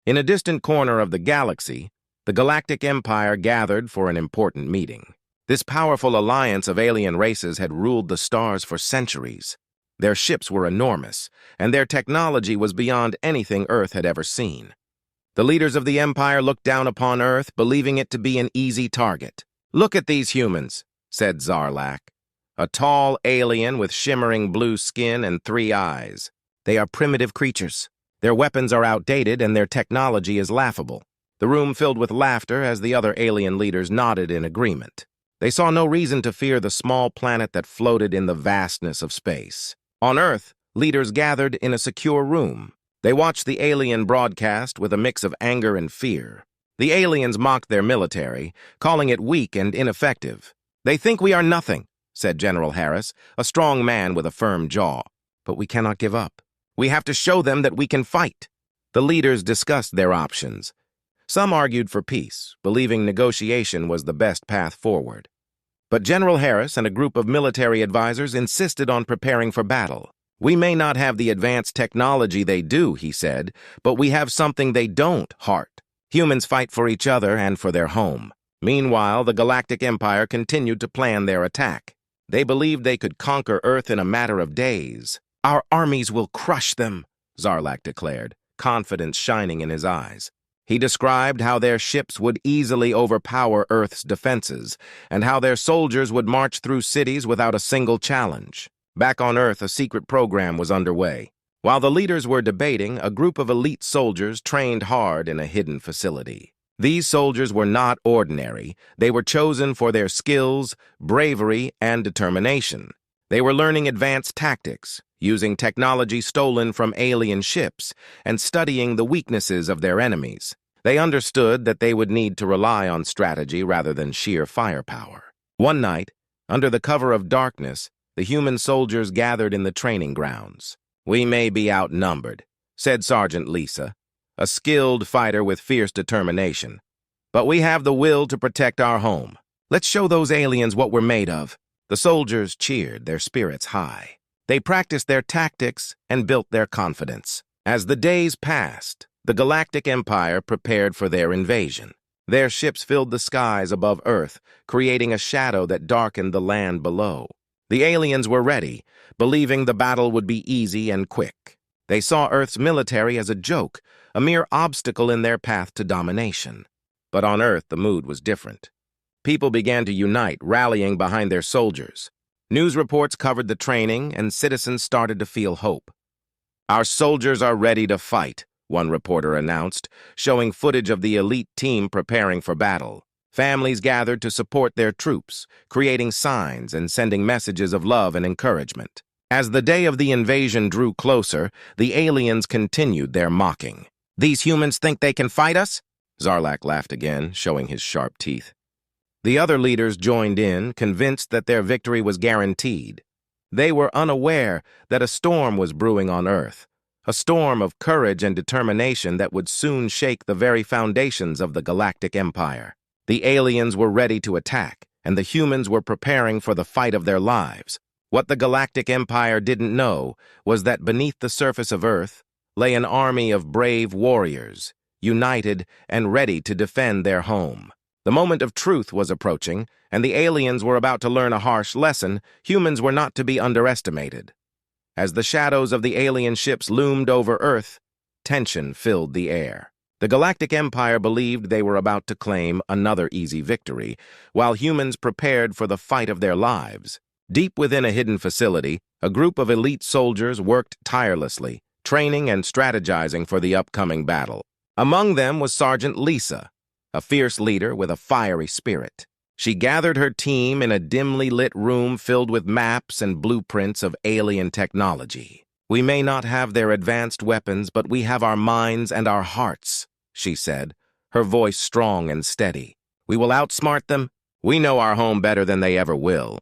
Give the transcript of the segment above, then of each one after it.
In a distant corner of the galaxy, the Galactic Empire gathered for an important meeting. This powerful alliance of alien races had ruled the stars for centuries. Their ships were enormous, and their technology was beyond anything Earth had ever seen. The leaders of the Empire looked down upon Earth, believing it to be an easy target. "Look at these humans," said Zarlak, a tall alien with shimmering blue skin and 3 eyes. "They are primitive creatures. Their weapons are outdated and their technology is laughable." The room filled with laughter as the other alien leaders nodded in agreement. They saw no reason to fear the small planet that floated in the vastness of space. On Earth, leaders gathered in a secure room. They watched the alien broadcast with a mix of anger and fear. The aliens mocked their military, calling it weak and ineffective. "They think we are nothing," said General Harris, a strong man with a firm jaw. "But we cannot give up. We have to show them that we can fight." The leaders discussed their options. Some argued for peace, believing negotiation was the best path forward. But General Harris and a group of military advisors insisted on preparing for battle. "We may not have the advanced technology they do," he said, "but we have something they don't, Hart. Humans fight for each other and for their home." Meanwhile, the Galactic Empire continued to plan their attack. They believed they could conquer Earth in a matter of days. "Our armies will crush them," Zarlak declared, confidence shining in his eyes. He described how their ships would easily overpower Earth's defenses, and how their soldiers would march through cities without a single challenge. Back on Earth, a secret program was underway. While the leaders were debating, a group of elite soldiers trained hard in a hidden facility. These soldiers were not ordinary. They were chosen for their skills, bravery, and determination. They were learning advanced tactics, using technology stolen from alien ships, and studying the weaknesses of their enemies. They understood that they would need to rely on strategy rather than sheer firepower. One night, under the cover of darkness, the human soldiers gathered in the training grounds. "We may be outnumbered," said Sergeant Lisa, a skilled fighter with fierce determination. "But we have the will to protect our home. Let's show those aliens what we're made of." The soldiers cheered, their spirits high. They practiced their tactics and built their confidence. As the days passed, the Galactic Empire prepared for their invasion. Their ships filled the skies above Earth, creating a shadow that darkened the land below. The aliens were ready, believing the battle would be easy and quick. They saw Earth's military as a joke, a mere obstacle in their path to domination. But on Earth, the mood was different. People began to unite, rallying behind their soldiers. News reports covered the training, and citizens started to feel hope. "Our soldiers are ready to fight," one reporter announced, showing footage of the elite team preparing for battle. Families gathered to support their troops, creating signs and sending messages of love and encouragement. As the day of the invasion drew closer, the aliens continued their mocking. "These humans think they can fight us?" Zarlak laughed again, showing his sharp teeth. The other leaders joined in, convinced that their victory was guaranteed. They were unaware that a storm was brewing on Earth, a storm of courage and determination that would soon shake the very foundations of the Galactic Empire. The aliens were ready to attack, and the humans were preparing for the fight of their lives. What the Galactic Empire didn't know was that beneath the surface of Earth lay an army of brave warriors, united and ready to defend their home. The moment of truth was approaching, and the aliens were about to learn a harsh lesson. Humans were not to be underestimated. As the shadows of the alien ships loomed over Earth, tension filled the air. The Galactic Empire believed they were about to claim another easy victory, while humans prepared for the fight of their lives. Deep within a hidden facility, a group of elite soldiers worked tirelessly, training and strategizing for the upcoming battle. Among them was Sergeant Lisa, a fierce leader with a fiery spirit. She gathered her team in a dimly lit room filled with maps and blueprints of alien technology. "We may not have their advanced weapons, but we have our minds and our hearts," she said, her voice strong and steady. "We will outsmart them. We know our home better than they ever will."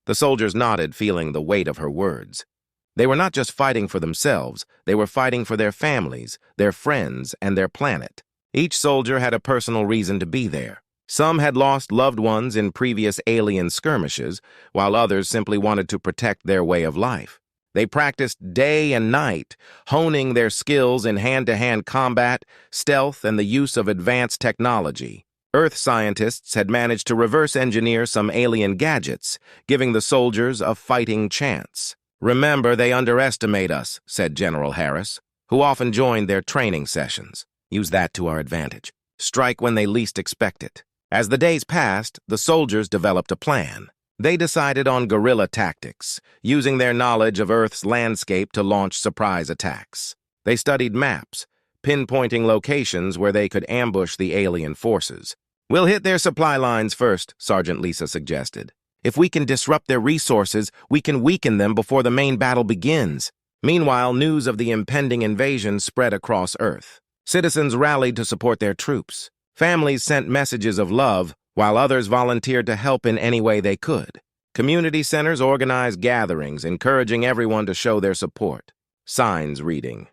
The soldiers nodded, feeling the weight of her words. They were not just fighting for themselves, they were fighting for their families, their friends, and their planet. Each soldier had a personal reason to be there. Some had lost loved ones in previous alien skirmishes, while others simply wanted to protect their way of life. They practiced day and night, honing their skills in hand-to-hand combat, stealth, and the use of advanced technology. Earth scientists had managed to reverse engineer some alien gadgets, giving the soldiers a fighting chance. "Remember, they underestimate us," said General Harris, who often joined their training sessions. "Use that to our advantage. Strike when they least expect it." As the days passed, the soldiers developed a plan. They decided on guerrilla tactics, using their knowledge of Earth's landscape to launch surprise attacks. They studied maps, pinpointing locations where they could ambush the alien forces. "We'll hit their supply lines first," Sergeant Lisa suggested. "If we can disrupt their resources, we can weaken them before the main battle begins." Meanwhile, news of the impending invasion spread across Earth. Citizens rallied to support their troops. Families sent messages of love, while others volunteered to help in any way they could. Community centers organized gatherings, encouraging everyone to show their support. Signs reading,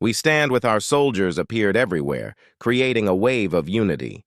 "We stand with our soldiers," appeared everywhere, creating a wave of unity.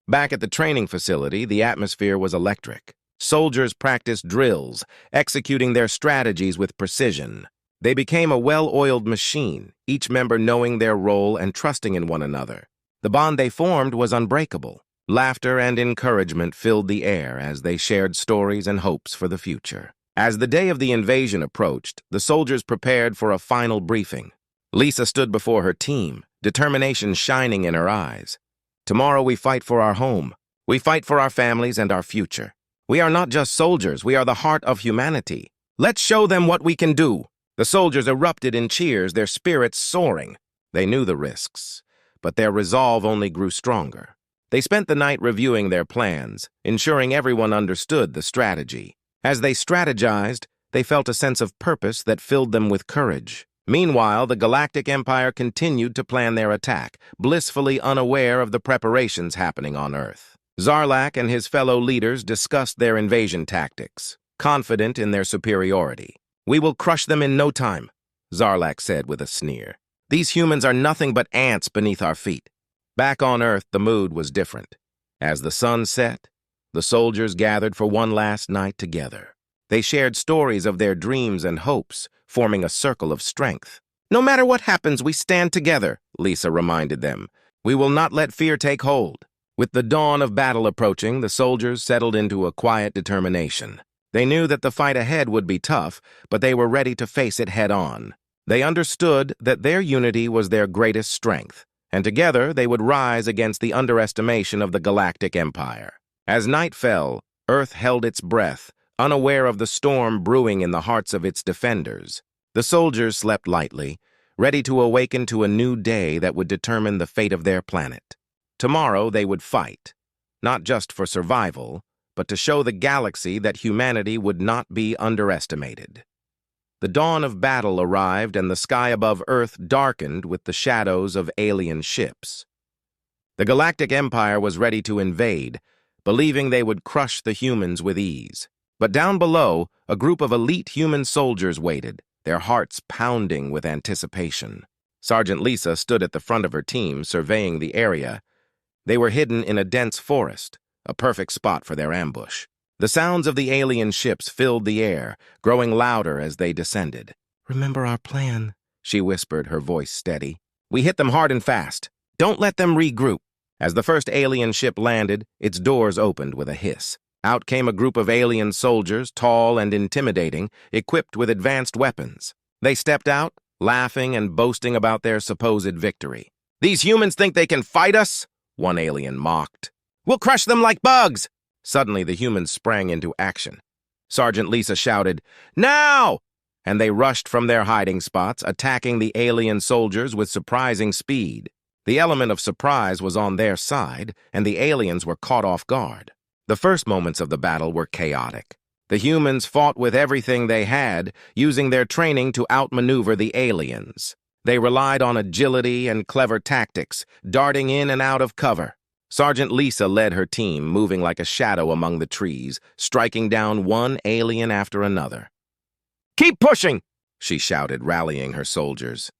Back at the training facility, the atmosphere was electric. Soldiers practiced drills, executing their strategies with precision. They became a well-oiled machine, each member knowing their role and trusting in one another. The bond they formed was unbreakable. Laughter and encouragement filled the air as they shared stories and hopes for the future. As the day of the invasion approached, the soldiers prepared for a final briefing. Lisa stood before her team, determination shining in her eyes. "Tomorrow we fight for our home. We fight for our families and our future. We are not just soldiers, we are the heart of humanity. Let's show them what we can do." The soldiers erupted in cheers, their spirits soaring. They knew the risks, but their resolve only grew stronger. They spent the night reviewing their plans, ensuring everyone understood the strategy. As they strategized, they felt a sense of purpose that filled them with courage. Meanwhile, the Galactic Empire continued to plan their attack, blissfully unaware of the preparations happening on Earth. Zarlak and his fellow leaders discussed their invasion tactics, confident in their superiority. "We will crush them in no time," Zarlak said with a sneer. "These humans are nothing but ants beneath our feet." Back on Earth, the mood was different. As the sun set, the soldiers gathered for one last night together. They shared stories of their dreams and hopes, forming a circle of strength. "No matter what happens, we stand together," Lisa reminded them. "We will not let fear take hold." With the dawn of battle approaching, the soldiers settled into a quiet determination. They knew that the fight ahead would be tough, but they were ready to face it head-on. They understood that their unity was their greatest strength, and together they would rise against the underestimation of the Galactic Empire. As night fell, Earth held its breath, unaware of the storm brewing in the hearts of its defenders. The soldiers slept lightly, ready to awaken to a new day that would determine the fate of their planet. Tomorrow they would fight, not just for survival, but to show the galaxy that humanity would not be underestimated. The dawn of battle arrived and the sky above Earth darkened with the shadows of alien ships. The Galactic Empire was ready to invade, believing they would crush the humans with ease. But down below, a group of elite human soldiers waited, their hearts pounding with anticipation. Sergeant Lisa stood at the front of her team, surveying the area. They were hidden in a dense forest, a perfect spot for their ambush. The sounds of the alien ships filled the air, growing louder as they descended. "Remember our plan," she whispered, her voice steady. "We hit them hard and fast. Don't let them regroup." As the first alien ship landed, its doors opened with a hiss. Out came a group of alien soldiers, tall and intimidating, equipped with advanced weapons. They stepped out, laughing and boasting about their supposed victory. "These humans think they can fight us?" one alien mocked. "We'll crush them like bugs!" Suddenly, the humans sprang into action. Sergeant Lisa shouted, "Now!" And they rushed from their hiding spots, attacking the alien soldiers with surprising speed. The element of surprise was on their side, and the aliens were caught off guard. The first moments of the battle were chaotic. The humans fought with everything they had, using their training to outmaneuver the aliens. They relied on agility and clever tactics, darting in and out of cover. Sergeant Lisa led her team, moving like a shadow among the trees, striking down one alien after another. "Keep pushing!" she shouted, rallying her soldiers.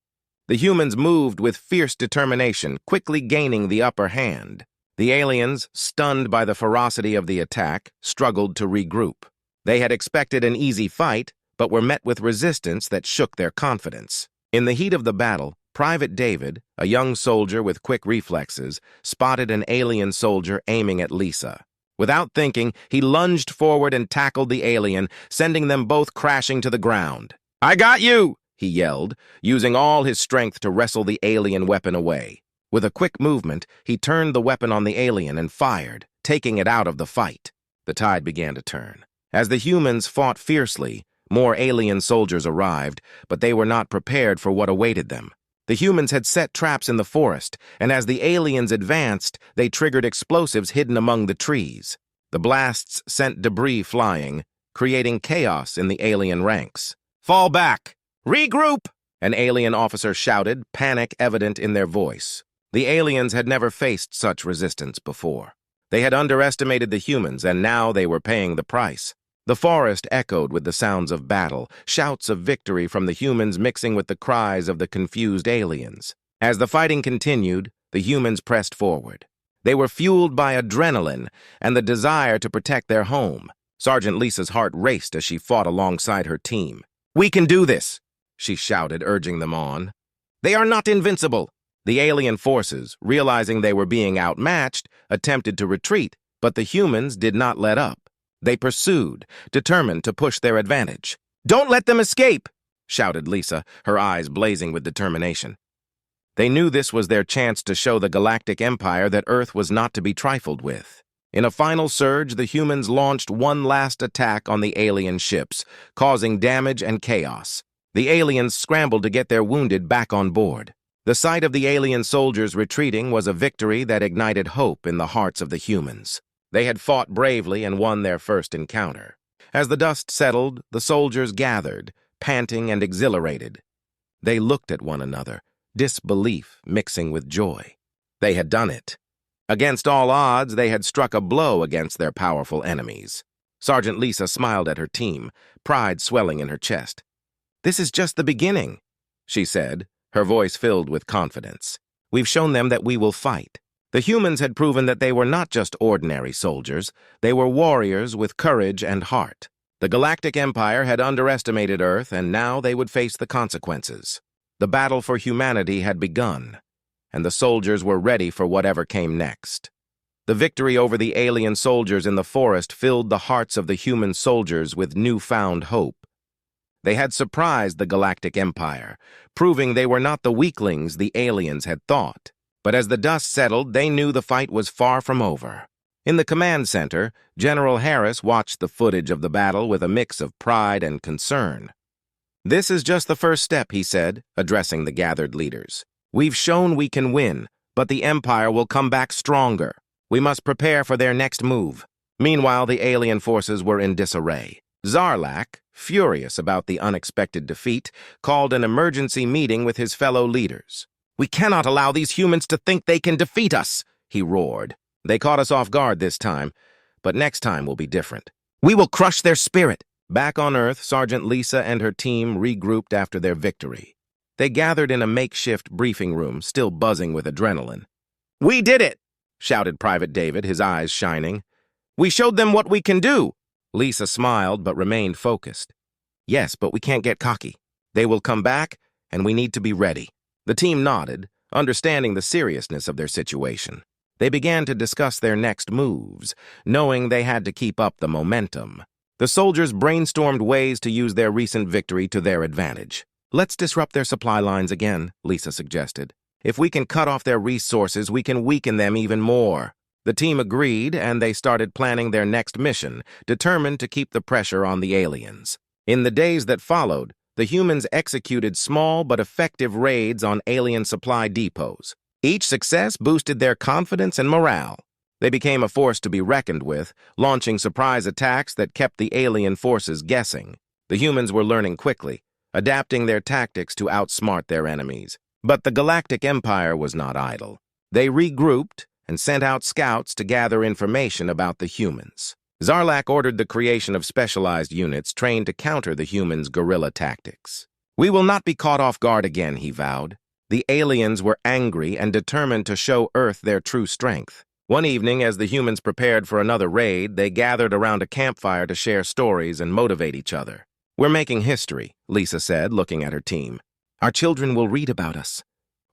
The humans moved with fierce determination, quickly gaining the upper hand. The aliens, stunned by the ferocity of the attack, struggled to regroup. They had expected an easy fight, but were met with resistance that shook their confidence. In the heat of the battle, Private David, a young soldier with quick reflexes, spotted an alien soldier aiming at Lisa. Without thinking, he lunged forward and tackled the alien, sending them both crashing to the ground. "I got you!" he yelled, using all his strength to wrestle the alien weapon away. With a quick movement, he turned the weapon on the alien and fired, taking it out of the fight. The tide began to turn. As the humans fought fiercely, more alien soldiers arrived, but they were not prepared for what awaited them. The humans had set traps in the forest, and as the aliens advanced, they triggered explosives hidden among the trees. The blasts sent debris flying, creating chaos in the alien ranks. "Fall back! Regroup!" an alien officer shouted, panic evident in their voice. The aliens had never faced such resistance before. They had underestimated the humans, and now they were paying the price. The forest echoed with the sounds of battle, shouts of victory from the humans mixing with the cries of the confused aliens. As the fighting continued, the humans pressed forward. They were fueled by adrenaline and the desire to protect their home. Sergeant Lisa's heart raced as she fought alongside her team. "We can do this!" she shouted, urging them on. "They are not invincible!" The alien forces, realizing they were being outmatched, attempted to retreat, but the humans did not let up. They pursued, determined to push their advantage. "Don't let them escape!" shouted Lisa, her eyes blazing with determination. They knew this was their chance to show the Galactic Empire that Earth was not to be trifled with. In a final surge, the humans launched one last attack on the alien ships, causing damage and chaos. The aliens scrambled to get their wounded back on board. The sight of the alien soldiers retreating was a victory that ignited hope in the hearts of the humans. They had fought bravely and won their first encounter. As the dust settled, the soldiers gathered, panting and exhilarated. They looked at one another, disbelief mixing with joy. They had done it. Against all odds, they had struck a blow against their powerful enemies. Sergeant Lisa smiled at her team, pride swelling in her chest. "This is just the beginning," she said, her voice filled with confidence. "We've shown them that we will fight." The humans had proven that they were not just ordinary soldiers, they were warriors with courage and heart. The Galactic Empire had underestimated Earth, and now they would face the consequences. The battle for humanity had begun, and the soldiers were ready for whatever came next. The victory over the alien soldiers in the forest filled the hearts of the human soldiers with newfound hope. They had surprised the Galactic Empire, proving they were not the weaklings the aliens had thought. But as the dust settled, they knew the fight was far from over. In the command center, General Harris watched the footage of the battle with a mix of pride and concern. "This is just the first step," he said, addressing the gathered leaders. "We've shown we can win, but the Empire will come back stronger. We must prepare for their next move." Meanwhile, the alien forces were in disarray. Zarlak, furious about the unexpected defeat, called an emergency meeting with his fellow leaders. "We cannot allow these humans to think they can defeat us," he roared. "They caught us off guard this time, but next time will be different. We will crush their spirit." Back on Earth, Sergeant Lisa and her team regrouped after their victory. They gathered in a makeshift briefing room, still buzzing with adrenaline. "We did it!" shouted Private David, his eyes shining. "We showed them what we can do." Lisa smiled but remained focused. "Yes, but we can't get cocky. They will come back, and we need to be ready." The team nodded, understanding the seriousness of their situation. They began to discuss their next moves, knowing they had to keep up the momentum. The soldiers brainstormed ways to use their recent victory to their advantage. "Let's disrupt their supply lines again," Lisa suggested. "If we can cut off their resources, we can weaken them even more." The team agreed, and they started planning their next mission, determined to keep the pressure on the aliens. In the days that followed, the humans executed small but effective raids on alien supply depots. Each success boosted their confidence and morale. They became a force to be reckoned with, launching surprise attacks that kept the alien forces guessing. The humans were learning quickly, adapting their tactics to outsmart their enemies. But the Galactic Empire was not idle. They regrouped and sent out scouts to gather information about the humans. Zarlak ordered the creation of specialized units trained to counter the humans' guerrilla tactics. "We will not be caught off guard again," he vowed. The aliens were angry and determined to show Earth their true strength. One evening, as the humans prepared for another raid, they gathered around a campfire to share stories and motivate each other. "We're making history," Lisa said, looking at her team. "Our children will read about us.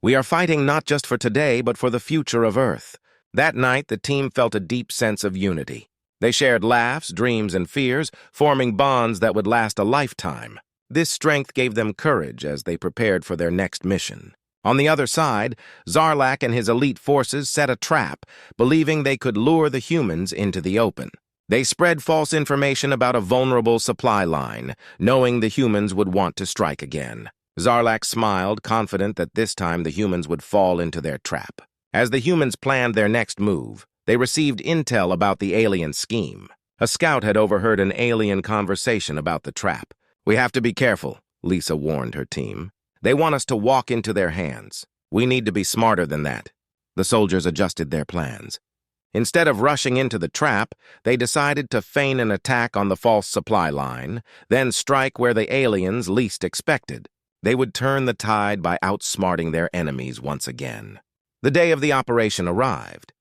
We are fighting not just for today, but for the future of Earth." That night, the team felt a deep sense of unity. They shared laughs, dreams, and fears, forming bonds that would last a lifetime. This strength gave them courage as they prepared for their next mission. On the other side, Zarlak and his elite forces set a trap, believing they could lure the humans into the open. They spread false information about a vulnerable supply line, knowing the humans would want to strike again. Zarlak smiled, confident that this time the humans would fall into their trap. As the humans planned their next move, they received intel about the alien scheme. A scout had overheard an alien conversation about the trap. "We have to be careful," Lisa warned her team. "They want us to walk into their hands. We need to be smarter than that." The soldiers adjusted their plans. Instead of rushing into the trap, they decided to feign an attack on the false supply line, then strike where the aliens least expected. They would turn the tide by outsmarting their enemies once again. The day of the operation arrived.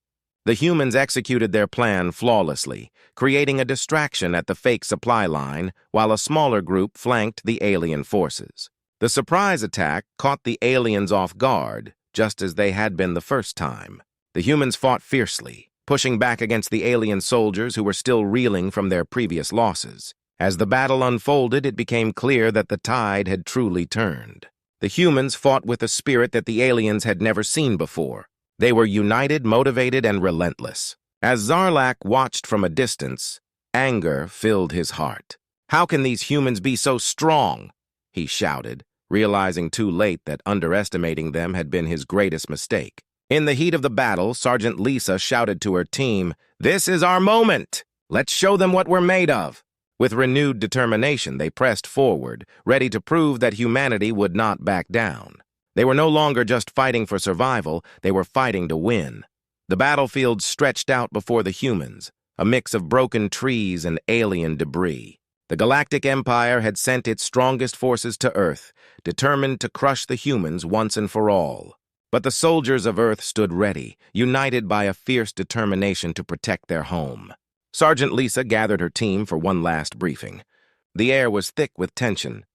The humans executed their plan flawlessly, creating a distraction at the fake supply line while a smaller group flanked the alien forces. The surprise attack caught the aliens off guard, just as they had been the first time. The humans fought fiercely, pushing back against the alien soldiers who were still reeling from their previous losses. As the battle unfolded, it became clear that the tide had truly turned. The humans fought with a spirit that the aliens had never seen before. They were united, motivated, and relentless. As Zarlak watched from a distance, anger filled his heart. "How can these humans be so strong?" he shouted, realizing too late that underestimating them had been his greatest mistake. In the heat of the battle, Sergeant Lisa shouted to her team, "This is our moment! Let's show them what we're made of!" With renewed determination, they pressed forward, ready to prove that humanity would not back down. They were no longer just fighting for survival, they were fighting to win. The battlefield stretched out before the humans, a mix of broken trees and alien debris. The Galactic Empire had sent its strongest forces to Earth, determined to crush the humans once and for all. But the soldiers of Earth stood ready, united by a fierce determination to protect their home. Sergeant Lisa gathered her team for one last briefing. The air was thick with tension,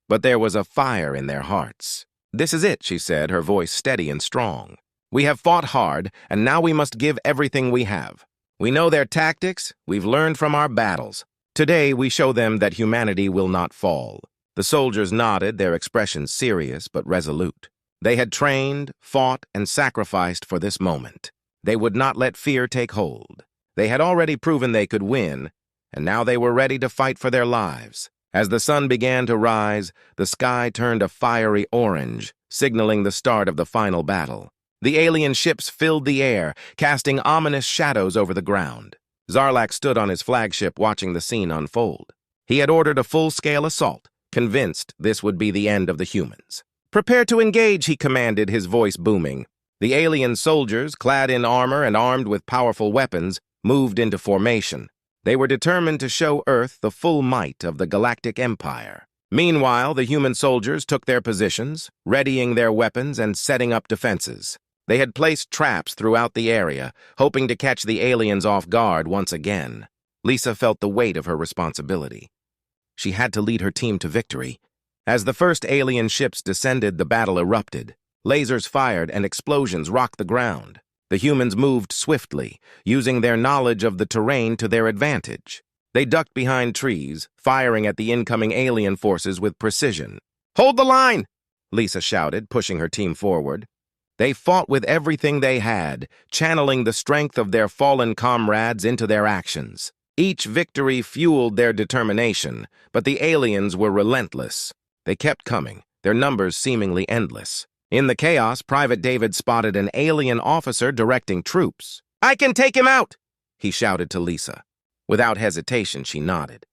but there was a fire in their hearts. "This is it," she said, her voice steady and strong. "We have fought hard, and now we must give everything we have. We know their tactics, we've learned from our battles. Today we show them that humanity will not fall." The soldiers nodded, their expressions serious but resolute. They had trained, fought, and sacrificed for this moment. They would not let fear take hold. They had already proven they could win, and now they were ready to fight for their lives. As the sun began to rise, the sky turned a fiery orange, signaling the start of the final battle. The alien ships filled the air, casting ominous shadows over the ground. Zarlak stood on his flagship watching the scene unfold. He had ordered a full-scale assault, convinced this would be the end of the humans. "Prepare to engage," he commanded, his voice booming. The alien soldiers, clad in armor and armed with powerful weapons, moved into formation. They were determined to show Earth the full might of the Galactic Empire. Meanwhile, the human soldiers took their positions, readying their weapons and setting up defenses. They had placed traps throughout the area, hoping to catch the aliens off guard once again. Lisa felt the weight of her responsibility. She had to lead her team to victory. As the first alien ships descended, the battle erupted. Lasers fired and explosions rocked the ground. The humans moved swiftly, using their knowledge of the terrain to their advantage. They ducked behind trees, firing at the incoming alien forces with precision. "Hold the line!" Lisa shouted, pushing her team forward. They fought with everything they had, channeling the strength of their fallen comrades into their actions. Each victory fueled their determination, but the aliens were relentless. They kept coming, their numbers seemingly endless. In the chaos, Private David spotted an alien officer directing troops. "I can take him out!" he shouted to Lisa. Without hesitation, she nodded.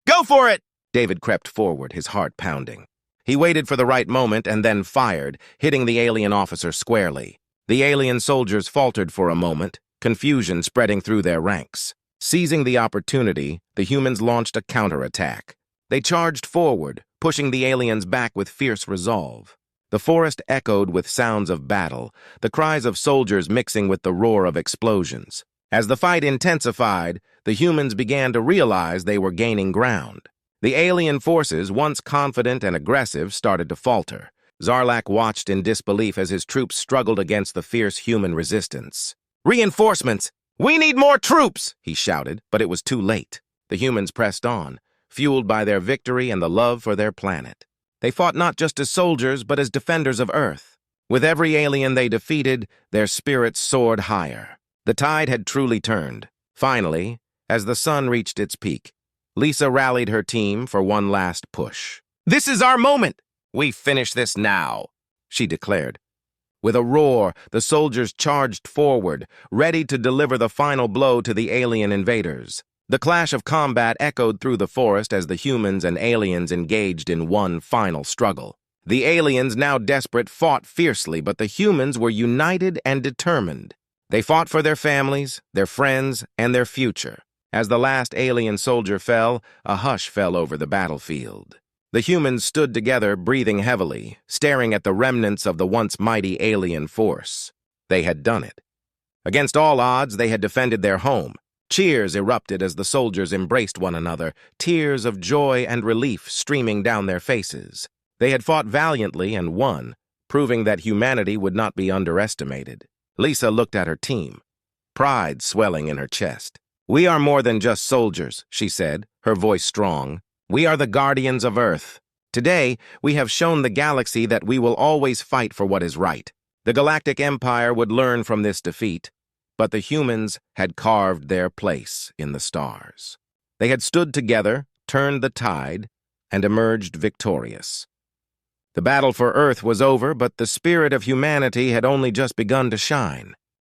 "Go for it!" David crept forward, his heart pounding. He waited for the right moment and then fired, hitting the alien officer squarely. The alien soldiers faltered for a moment, confusion spreading through their ranks. Seizing the opportunity, the humans launched a counterattack. They charged forward, pushing the aliens back with fierce resolve. The forest echoed with sounds of battle, the cries of soldiers mixing with the roar of explosions. As the fight intensified, the humans began to realize they were gaining ground. The alien forces, once confident and aggressive, started to falter. Zarlak watched in disbelief as his troops struggled against the fierce human resistance. "Reinforcements! We need more troops!" he shouted, but it was too late. The humans pressed on, fueled by their victory and the love for their planet. They fought not just as soldiers, but as defenders of Earth. With every alien they defeated, their spirits soared higher. The tide had truly turned. Finally, as the sun reached its peak, Lisa rallied her team for one last push. "This is our moment! We finish this now," she declared. With a roar, the soldiers charged forward, ready to deliver the final blow to the alien invaders. The clash of combat echoed through the forest as the humans and aliens engaged in one final struggle. The aliens, now desperate, fought fiercely, but the humans were united and determined. They fought for their families, their friends, and their future. As the last alien soldier fell, a hush fell over the battlefield. The humans stood together, breathing heavily, staring at the remnants of the once mighty alien force. They had done it. Against all odds, they had defended their home. Cheers erupted as the soldiers embraced one another, tears of joy and relief streaming down their faces. They had fought valiantly and won, proving that humanity would not be underestimated. Lisa looked at her team, pride swelling in her chest. "We are more than just soldiers," she said, her voice strong. "We are the guardians of Earth. Today, we have shown the galaxy that we will always fight for what is right." The Galactic Empire would learn from this defeat, but the humans had carved their place in the stars. They had stood together, turned the tide, and emerged victorious. The battle for Earth was over, but the spirit of humanity had only just begun to shine.